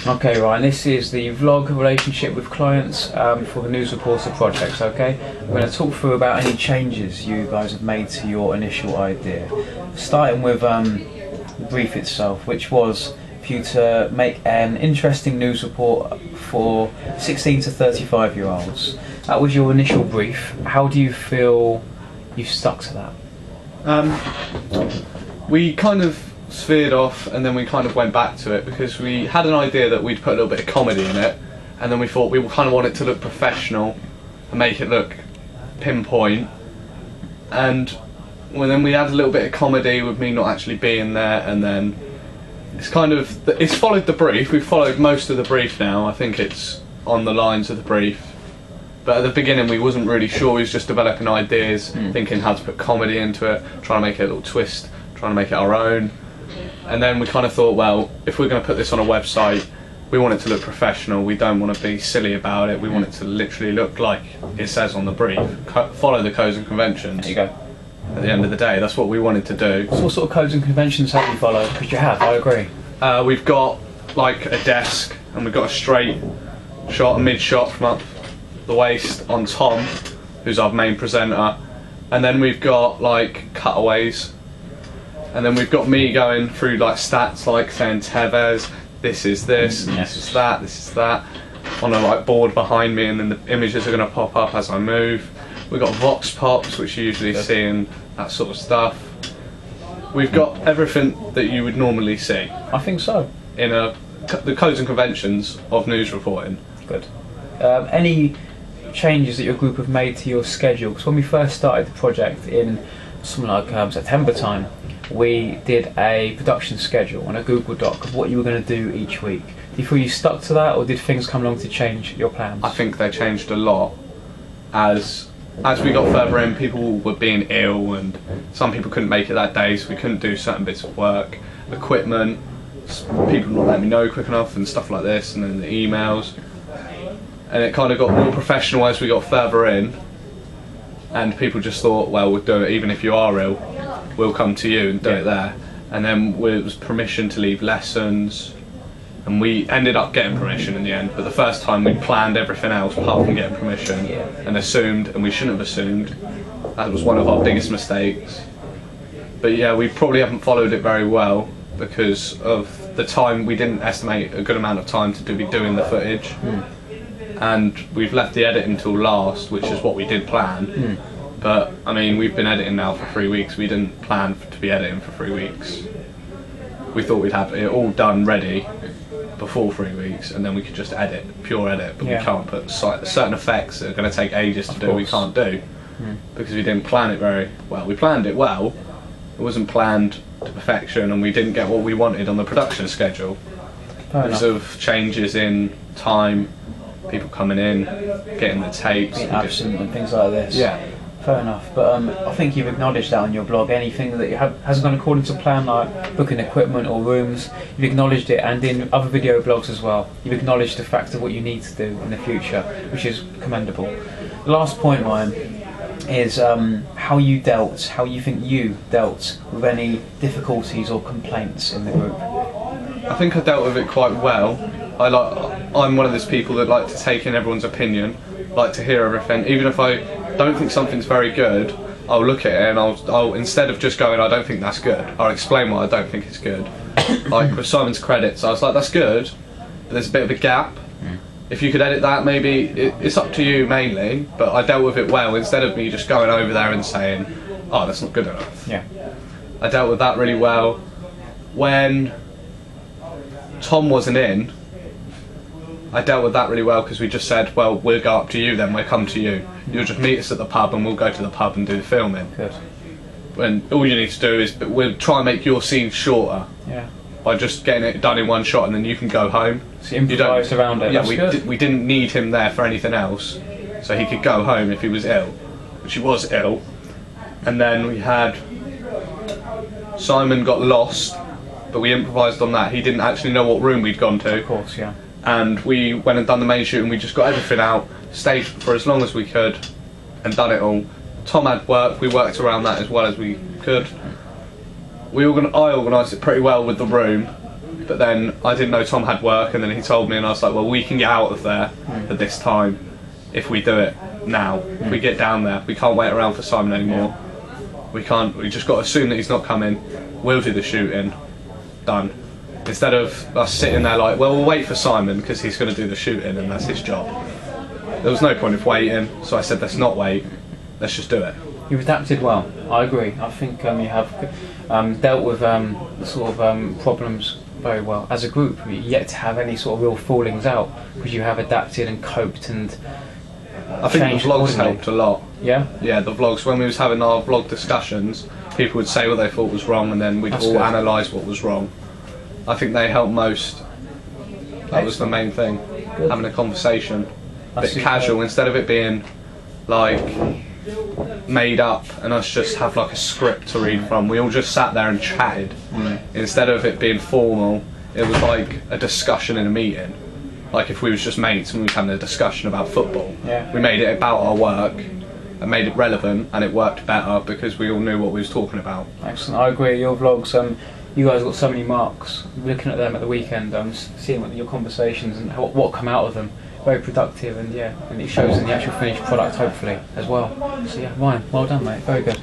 Okay, Ryan, this is the vlog relationship with clients for the News Reporter project, okay? We're going to talk through about any changes you guys have made to your initial idea. Starting with the brief itself, which was for you to make an interesting news report for 16 to 35 year olds. That was your initial brief. How do you feel you've stuck to that? We kind of veered off and then we kind of went back to it because we had an idea that we'd put a little bit of comedy in it, and then we thought we kind of want it to look professional and make it look pinpoint, and then we had a little bit of comedy with me not actually being there, and then it's followed the brief. We've followed most of the brief now. I think it's on the lines of the brief, but at the beginning we wasn't really sure. We was just developing ideas, thinking how to put comedy into it, trying to make it a little twist, trying to make it our own. And then we kind of thought, well, if we're going to put this on a website, we want it to look professional. We don't want to be silly about it. We want it to literally look like it says on the brief. Follow the codes and conventions. There you go. At the end of the day, that's what we wanted to do. So what sort of codes and conventions have you followed? Because you have, I agree. We've got like a desk, and we've got a straight shot, a mid shot from up the waist on Tom, who's our main presenter. And then we've got like cutaways. And then we've got me going through like stats, like saying Tevez, this is this, this is that, this is that, on a like board behind me, and then the images are going to pop up as I move. We've got vox pops, which you usually see, and that sort of stuff. We've got everything that you would normally see. I think so. In the codes and conventions of news reporting. Good. Any changes that your group have made to your schedule? Because when we first started the project in something like September time, we did a production schedule on a Google Doc of what you were going to do each week. Do you feel you stuck to that, or did things come along to change your plans? I think they changed a lot. As we got further in, people were being ill, and some people couldn't make it that day, so we couldn't do certain bits of work. Equipment, people not letting me know quick enough and stuff like this, and then the emails. And it kind of got more professional as we got further in, and people just thought, well, we'll do it even if you are ill. We'll come to you and do it there. And then it was permission to leave lessons, and we ended up getting permission in the end, but the first time we planned everything else apart from getting permission, and assumed, and we shouldn't have assumed. That was one of our biggest mistakes. But yeah, we probably haven't followed it very well because of the time. We didn't estimate a good amount of time to be doing the footage, and we've left the edit until last, which is what we did plan. But I mean, we've been editing now for 3 weeks. We didn't plan to be editing for 3 weeks. We thought we'd have it all done ready before 3 weeks, and then we could just edit, pure edit. But we can't put certain effects that are going to take ages to do. We can't do because we didn't plan it very well. We planned it well. It wasn't planned to perfection, and we didn't get what we wanted on the production schedule because of changes in time, people coming in, getting the tapes, being absent and things like this. Yeah. Fair enough, but I think you've acknowledged that on your blog. Anything that hasn't gone according to plan, like booking equipment or rooms, you've acknowledged it, and in other video blogs as well, you've acknowledged the fact of what you need to do in the future, which is commendable. The last point, Ryan, is how you think you dealt with any difficulties or complaints in the group. I think I dealt with it quite well. I'm one of those people that like to take in everyone's opinion, like to hear everything, even if I don't think something's very good. I'll look at it and I'll instead of just going, I don't think that's good, I'll explain why I don't think it's good. Like with Simon's credits, I was like, that's good, but there's a bit of a gap. If you could edit that, maybe it's up to you mainly, but I dealt with it well instead of me just going over there and saying, oh, that's not good enough. Yeah. I dealt with that really well. When Tom wasn't in, I dealt with that really well because we just said, well, we'll go up to you then, we'll come to you. You'll just meet us at the pub and we'll go to the pub and do the filming. Good. When all you need to do is, we'll try and make your scene shorter. Yeah. By just getting it done in one shot, and then you can go home. So you improvise around it. Yeah, we didn't need him there for anything else, so he could go home if he was ill, which he was ill. And then we had Simon got lost, but we improvised on that. He didn't actually know what room we'd gone to. Of course, yeah. And we went and done the main shoot, and we just got everything out, stayed for as long as we could, and done it all. Tom had work, we worked around that as well as we could. I organised it pretty well with the room, But then I didn't know Tom had work, and then he told me, and I was like, well, we can get out of there at this time if we do it now. If we get down there, we can't wait around for Simon anymore. We can't. We just got to assume that he's not coming. We'll do the shooting. Done. Instead of us sitting there like, well, we'll wait for Simon because he's going to do the shooting and that's his job. There was no point of waiting, so I said, let's not wait. Let's just do it. You've adapted well. I agree. I think you have dealt with the sort of problems very well as a group. You're yet to have any sort of real fallings out because you have adapted and coped and. I think the vlogs helped a lot. Yeah? Yeah, the vlogs, when we was having our vlog discussions, people would say what they thought was wrong and then we'd all analyse what was wrong. I think they helped most. That was the main thing. Good. Having a conversation. A bit casual, instead of it being like made up and us just have like a script to read from. We all just sat there and chatted. Instead of it being formal, it was like a discussion in a meeting. Like if we was just mates and we was having a discussion about football, we made it about our work and made it relevant, and it worked better because we all knew what we was talking about. Excellent. I agree. Your vlogs, you guys got so many marks. Looking at them at the weekend, seeing what your conversations and what come out of them, very productive, and yeah, and it shows in the actual finished product hopefully as well. So yeah, Ryan, well done, mate. Very good.